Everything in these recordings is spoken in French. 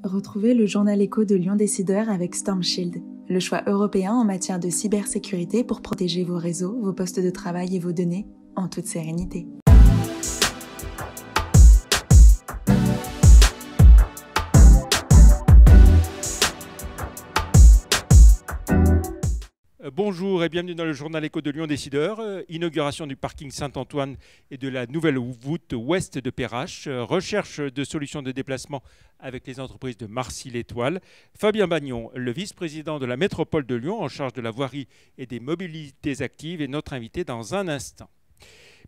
Retrouvez le journal écho de Lyon Décideur avec Storm Shield, le choix européen en matière de cybersécurité pour protéger vos réseaux, vos postes de travail et vos données en toute sérénité. Bonjour et bienvenue dans le journal écho de Lyon Décideur. Inauguration du parking Saint-Antoine et de la nouvelle voûte ouest de Perrache. Recherche de solutions de déplacement avec les entreprises de Marcy-l'Étoile. Fabien Bagnon, le vice-président de la métropole de Lyon en charge de la voirie et des mobilités actives, est notre invité dans un instant.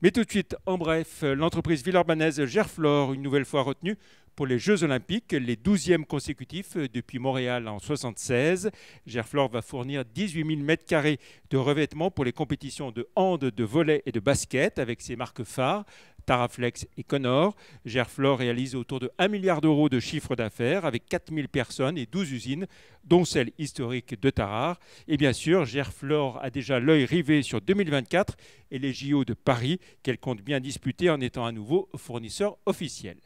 Mais tout de suite, en bref, l'entreprise villeurbannaise Gerflor, une nouvelle fois retenue pour les Jeux Olympiques, les 12e consécutifs depuis Montréal en 1976. Gerflor va fournir 18 000 m² de revêtements pour les compétitions de hand, de volley et de basket avec ses marques phares, Taraflex et Connor. Gerflor réalise autour de 1 milliard d'euros de chiffre d'affaires avec 4 000 personnes et 12 usines, dont celle historique de Tarare. Et bien sûr, Gerflor a déjà l'œil rivé sur 2024 et les JO de Paris qu'elle compte bien disputer en étant à nouveau fournisseur officiel.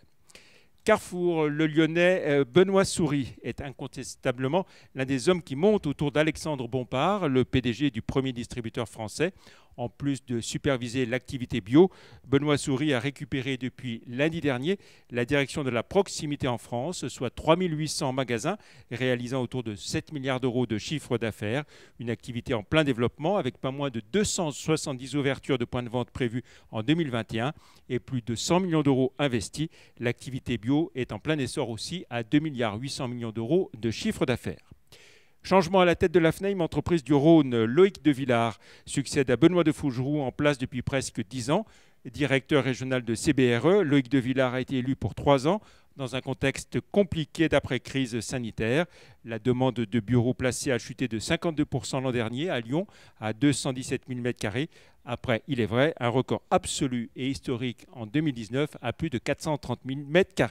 Carrefour, le Lyonnais Benoît Souris est incontestablement l'un des hommes qui montent autour d'Alexandre Bompard, le PDG du premier distributeur français. En plus de superviser l'activité bio, Benoît Souris a récupéré depuis lundi dernier la direction de la proximité en France, soit 3 800 magasins réalisant autour de 7 milliards d'euros de chiffre d'affaires. Une activité en plein développement avec pas moins de 270 ouvertures de points de vente prévues en 2021 et plus de 100 millions d'euros investis. L'activité bio est en plein essor aussi à 2 800 millions d'euros de chiffre d'affaires. Changement à la tête de la FNAIM, entreprise du Rhône. Loïc de Villard succède à Benoît de Fougeroux en place depuis presque 10 ans. Directeur régional de CBRE, Loïc de Villard a été élu pour 3 ans dans un contexte compliqué d'après-crise sanitaire. La demande de bureaux placés a chuté de 52% l'an dernier à Lyon à 217 000 m². Après, il est vrai, un record absolu et historique en 2019 à plus de 430 000 m².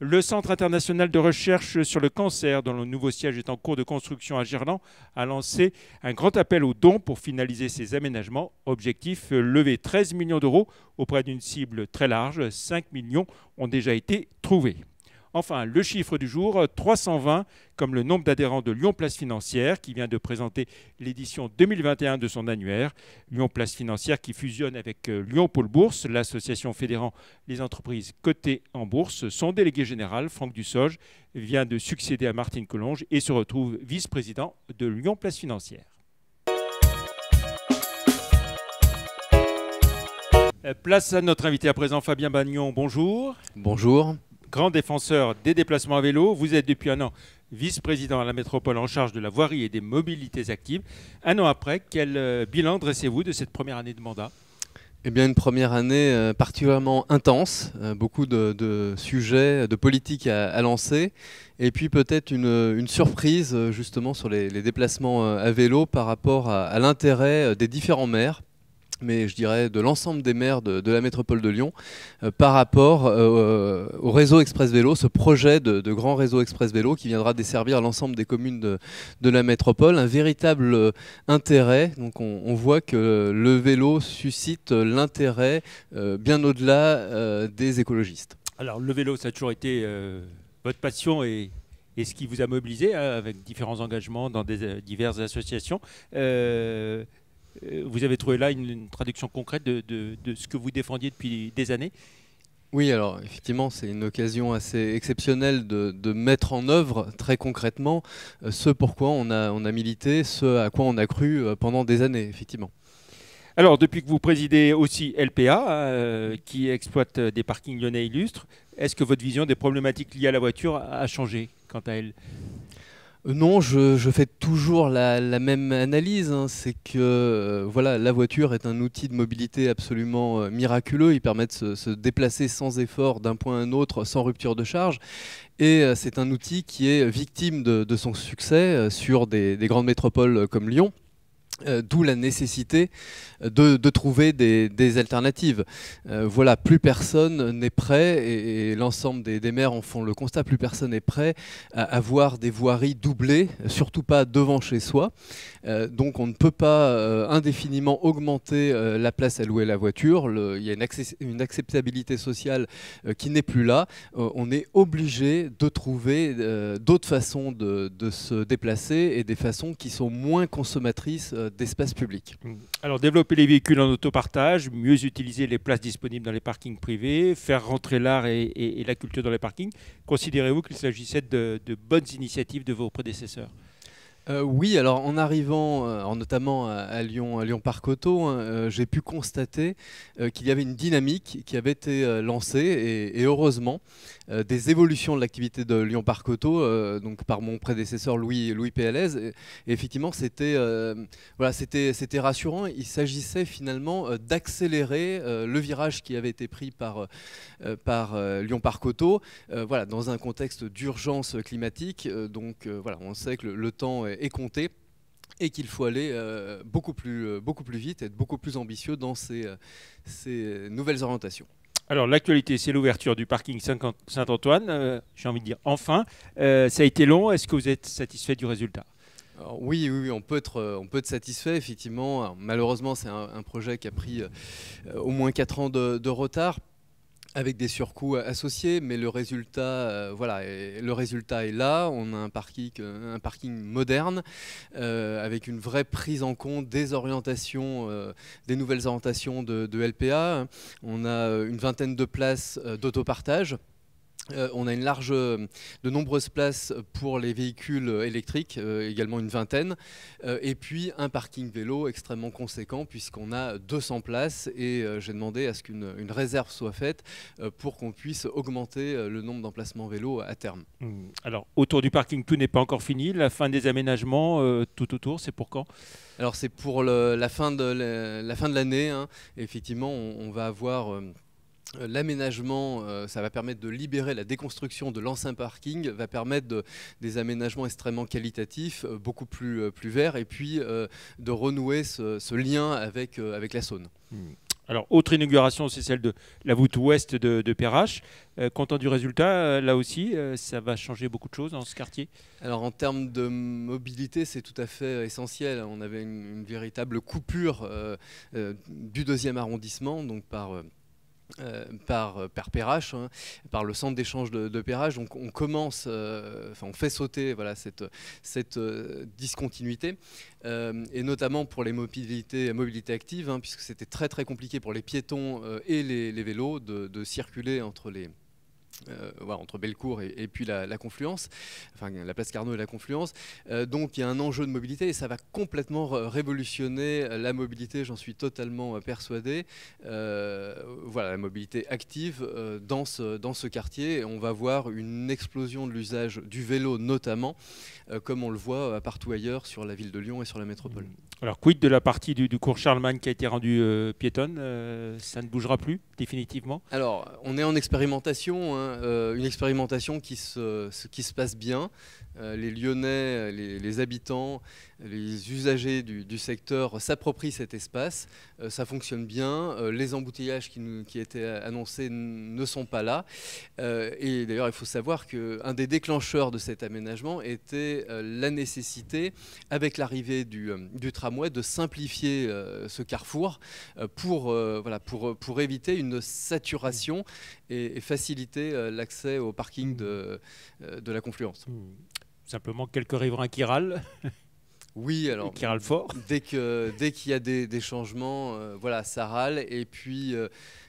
Le Centre international de recherche sur le cancer, dont le nouveau siège est en cours de construction à Gerland, a lancé un grand appel aux dons pour finaliser ses aménagements. Objectif, lever 13 millions d'euros auprès d'une cible très large. 5 millions ont déjà été trouvés. Enfin, le chiffre du jour, 320, comme le nombre d'adhérents de Lyon Place Financière, qui vient de présenter l'édition 2021 de son annuaire. Lyon Place Financière qui fusionne avec Lyon Pôle Bourse, l'association fédérant les entreprises cotées en bourse. Son délégué général, Franck Dussoge, vient de succéder à Martine Collonges et se retrouve vice-président de Lyon Place Financière. Place à notre invité à présent, Fabien Bagnon. Bonjour. Bonjour. Grand défenseur des déplacements à vélo. Vous êtes depuis un an vice-président à la métropole en charge de la voirie et des mobilités actives. Un an après, quel bilan dressez-vous de cette première année de mandat ? Eh bien, une première année particulièrement intense, beaucoup de sujets, de politiques à lancer, et puis peut-être une surprise justement sur les déplacements à vélo par rapport à l'intérêt des différents maires, mais je dirais de l'ensemble des maires de la métropole de Lyon, par rapport au réseau Express Vélo, ce projet de grand réseau Express Vélo qui viendra desservir l'ensemble des communes de la métropole. Un véritable intérêt, donc on voit que le vélo suscite l'intérêt bien au-delà des écologistes. Alors le vélo, ça a toujours été votre passion et ce qui vous a mobilisé avec différents engagements dans diverses associations. Vous avez trouvé là une traduction concrète de ce que vous défendiez depuis des années ? Oui, alors effectivement, c'est une occasion assez exceptionnelle de mettre en œuvre très concrètement ce pourquoi on a milité, ce à quoi on a cru pendant des années, effectivement. Alors, depuis que vous présidez aussi LPA, qui exploite des parkings lyonnais illustres, est-ce que votre vision des problématiques liées à la voiture a changé quant à elle ? Non, je fais toujours la même analyse. C'est que voilà, la voiture est un outil de mobilité absolument miraculeux. Il permet de se déplacer sans effort d'un point à un autre, sans rupture de charge. Et c'est un outil qui est victime de son succès sur des grandes métropoles comme Lyon. D'où la nécessité de trouver des alternatives. Voilà, plus personne n'est prêt, et l'ensemble des maires en font le constat, plus personne n'est prêt à avoir des voiries doublées, surtout pas devant chez soi. Donc on ne peut pas indéfiniment augmenter la place allouée à la voiture. Il y a une acceptabilité sociale qui n'est plus là. On est obligé de trouver d'autres façons de se déplacer, et des façons qui sont moins consommatrices d'espace public. Alors, développer les véhicules en autopartage, mieux utiliser les places disponibles dans les parkings privés, faire rentrer l'art et la culture dans les parkings. Considérez-vous qu'il s'agissait de bonnes initiatives de vos prédécesseurs ? Oui, alors en arrivant, notamment à Lyon Parc Auto, hein, j'ai pu constater qu'il y avait une dynamique qui avait été lancée, et heureusement, des évolutions de l'activité de Lyon Parc Auto, donc par mon prédécesseur Louis Péalez. Et effectivement, c'était rassurant. Il s'agissait finalement d'accélérer le virage qui avait été pris par Lyon Parc Auto, dans un contexte d'urgence climatique. On sait que le temps est compté, et qu'il faut aller beaucoup plus vite, être beaucoup plus ambitieux dans ces nouvelles orientations. Alors, l'actualité, c'est l'ouverture du parking Saint-Antoine. J'ai envie de dire enfin. Ça a été long. Est-ce que vous êtes satisfait du résultat ? Alors, oui, on peut être satisfait, effectivement. Alors, malheureusement, c'est un projet qui a pris au moins 4 ans de retard, avec des surcoûts associés, mais le résultat est là. On a un parking moderne, avec une vraie prise en compte des orientations, des nouvelles orientations de LPA. On a une vingtaine de places d'autopartage. On a de nombreuses places pour les véhicules électriques, également une vingtaine, et puis un parking vélo extrêmement conséquent, puisqu'on a 200 places, et j'ai demandé à ce qu'une réserve soit faite pour qu'on puisse augmenter le nombre d'emplacements vélo à terme. Alors, autour du parking, tout n'est pas encore fini. La fin des aménagements tout autour, c'est pour quand ? Alors c'est pour la fin de l'année, hein. Effectivement, on va avoir... L'aménagement, ça va permettre de libérer la déconstruction de l'ancien parking, va permettre des aménagements extrêmement qualitatifs, beaucoup plus verts, et puis de renouer ce lien avec la Saône. Alors, autre inauguration, c'est celle de la voûte ouest de Perrache. Content du résultat, là aussi, ça va changer beaucoup de choses dans ce quartier ? Alors, en termes de mobilité, c'est tout à fait essentiel. On avait une véritable coupure du 2e arrondissement, donc par Perrache, hein, par le centre d'échange de Perrache. Donc on commence, on fait sauter cette discontinuité, et notamment pour les mobilités actives, hein, puisque c'était très très compliqué pour les piétons et les vélos de circuler entre Bellecour et puis la Confluence, la place Carnot et la Confluence. Donc il y a un enjeu de mobilité, et ça va complètement révolutionner la mobilité, j'en suis totalement persuadé. La mobilité active dans ce quartier. Et on va voir une explosion de l'usage du vélo notamment, comme on le voit partout ailleurs sur la ville de Lyon et sur la métropole. Alors, quid de la partie du cours Charlemagne qui a été rendue piétonne ? Ça ne bougera plus définitivement ? Alors, on est en expérimentation, hein, une expérimentation qui se passe bien. Les Lyonnais, les habitants, les usagers du secteur s'approprient cet espace. Ça fonctionne bien. Les embouteillages qui étaient annoncés ne sont pas là. Et d'ailleurs, il faut savoir qu'un des déclencheurs de cet aménagement était la nécessité, avec l'arrivée du tramway, de simplifier ce carrefour pour éviter une saturation et faciliter l'accès au parking de la Confluence. Simplement quelques riverains qui râlent. Oui, alors qui râlent fort. Dès qu'il y a des changements, ça râle. Et puis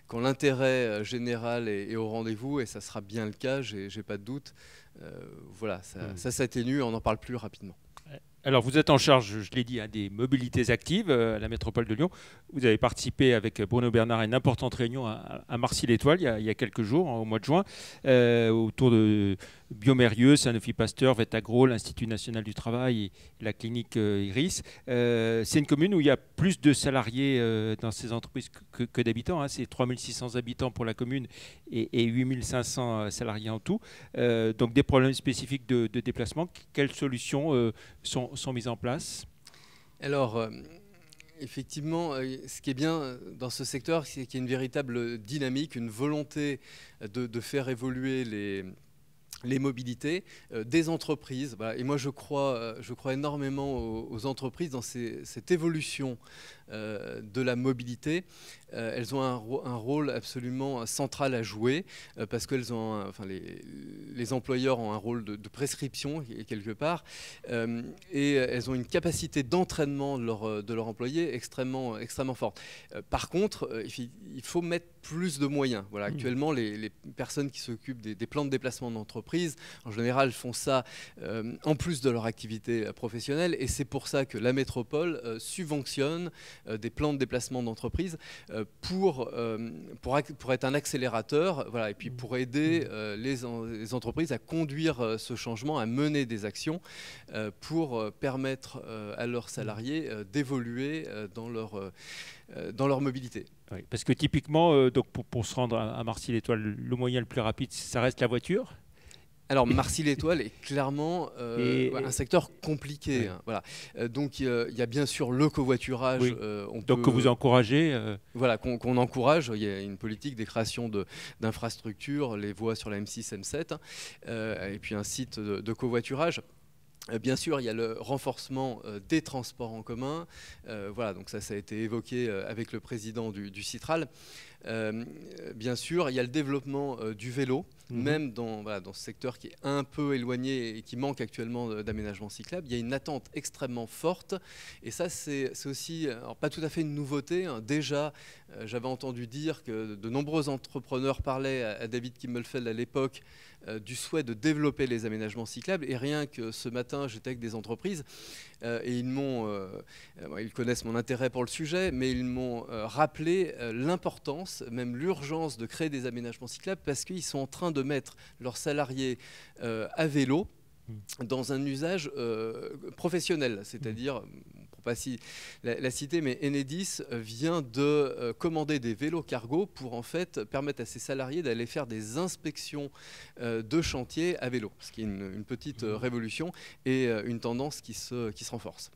quand l'intérêt général est au rendez-vous, et ça sera bien le cas, j'ai pas de doute, ça s'atténue, on n'en parle plus rapidement. Alors, vous êtes en charge, je l'ai dit, des mobilités actives à la métropole de Lyon. Vous avez participé avec Bruno Bernard à une importante réunion à Marcy-l'Étoile il y a quelques jours, au mois de juin, autour de Biomérieux, Sanofi Pasteur, Vetagro, l'Institut national du travail et la clinique Iris. C'est une commune où il y a plus de salariés dans ces entreprises que d'habitants, hein. C'est 3600 habitants pour la commune et 8500 salariés en tout. Donc des problèmes spécifiques de déplacement. Quelles solutions sont mises en place ? Alors, Effectivement, ce qui est bien dans ce secteur, c'est qu'il y a une véritable dynamique, une volonté de faire évoluer les mobilités des entreprises. Voilà. Et moi, je crois énormément aux entreprises dans cette évolution de la mobilité. Elles ont un rôle absolument central à jouer parce que les employeurs ont un rôle de prescription quelque part et elles ont une capacité d'entraînement de leurs employés extrêmement forte. Par contre, il faut mettre plus de moyens. Voilà, actuellement, les personnes qui s'occupent des plans de déplacement d'entreprise, en général, font ça en plus de leur activité professionnelle, et c'est pour ça que la métropole subventionne des plans de déplacement d'entreprise pour être un accélérateur, voilà, et puis pour aider les entreprises à conduire ce changement, à mener des actions pour permettre à leurs salariés d'évoluer dans leur mobilité. Oui, parce que typiquement, donc pour se rendre à Marcy-l'Étoile, le moyen le plus rapide, ça reste la voiture. Alors, Marcy-l'Étoile est clairement un secteur compliqué. Ouais. Hein, voilà. Donc, il y a bien sûr le covoiturage. Oui. Que vous encouragez Voilà, qu'on encourage. Il y a une politique des créations d'infrastructures, les voies sur la M6, M7, et puis un site de covoiturage. Bien sûr, il y a le renforcement des transports en commun. Voilà, donc ça a été évoqué avec le président du Citral. Bien sûr, il y a le développement du vélo, même dans ce secteur qui est un peu éloigné et qui manque actuellement d'aménagement cyclable. Il y a une attente extrêmement forte. Et ça, c'est aussi, alors pas tout à fait une nouveauté. Hein. Déjà, j'avais entendu dire que de nombreux entrepreneurs parlaient à David Kimmelfeld à l'époque du souhait de développer les aménagements cyclables. Et rien que ce matin, j'étais avec des entreprises et ils connaissent mon intérêt pour le sujet, mais ils m'ont rappelé l'importance, même l'urgence de créer des aménagements cyclables parce qu'ils sont en train de mettre leurs salariés à vélo dans un usage professionnel, c'est-à-dire, pour pas la citer, mais Enedis vient de commander des vélos cargo pour en fait permettre à ses salariés d'aller faire des inspections de chantier à vélo, ce qui est une petite révolution et une tendance qui se renforce.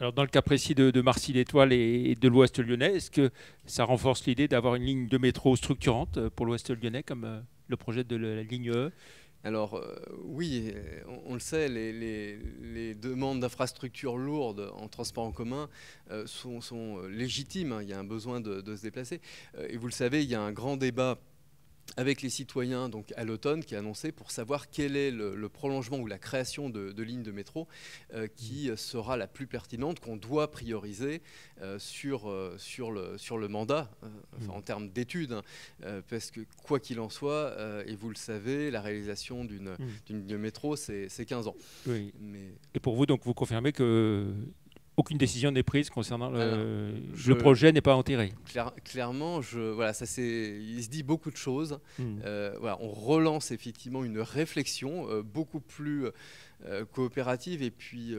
Alors dans le cas précis de Marcy-l'Étoile et de l'Ouest lyonnais, est-ce que ça renforce l'idée d'avoir une ligne de métro structurante pour l'Ouest lyonnais comme le projet de la ligne E ? Alors oui, on le sait, les demandes d'infrastructures lourdes en transport en commun sont légitimes. Hein, il y a un besoin de se déplacer. Et vous le savez, il y a un grand débat avec les citoyens donc à l'automne qui est annoncé pour savoir quel est le prolongement ou la création de lignes de métro qui sera la plus pertinente, qu'on doit prioriser sur le mandat, en termes d'études, hein, parce que quoi qu'il en soit, et vous le savez, la réalisation d'une ligne de métro, c'est 15 ans. Oui. Et pour vous, donc, vous confirmez que aucune décision n'est prise concernant le projet n'est pas enterré. Clairement, il se dit beaucoup de choses. On relance effectivement une réflexion beaucoup plus coopérative et puis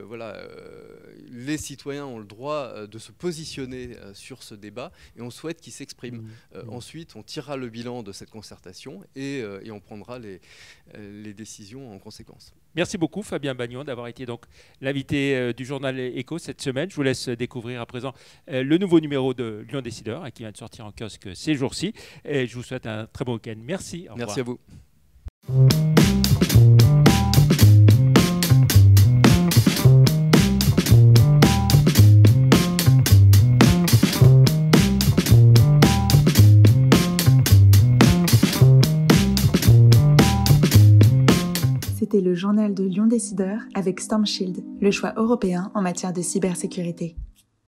les citoyens ont le droit de se positionner sur ce débat et on souhaite qu'ils s'expriment. Ensuite, on tirera le bilan de cette concertation et on prendra les décisions en conséquence. Merci beaucoup Fabien Bagnon d'avoir été donc l'invité du journal Écho cette semaine. Je vous laisse découvrir à présent le nouveau numéro de Lyon Décideur qui vient de sortir en kiosque ces jours-ci. Et je vous souhaite un très bon week-end. Merci. Au revoir. Merci à vous. C'était le journal de Lyon Décideur avec Storm Shield, le choix européen en matière de cybersécurité.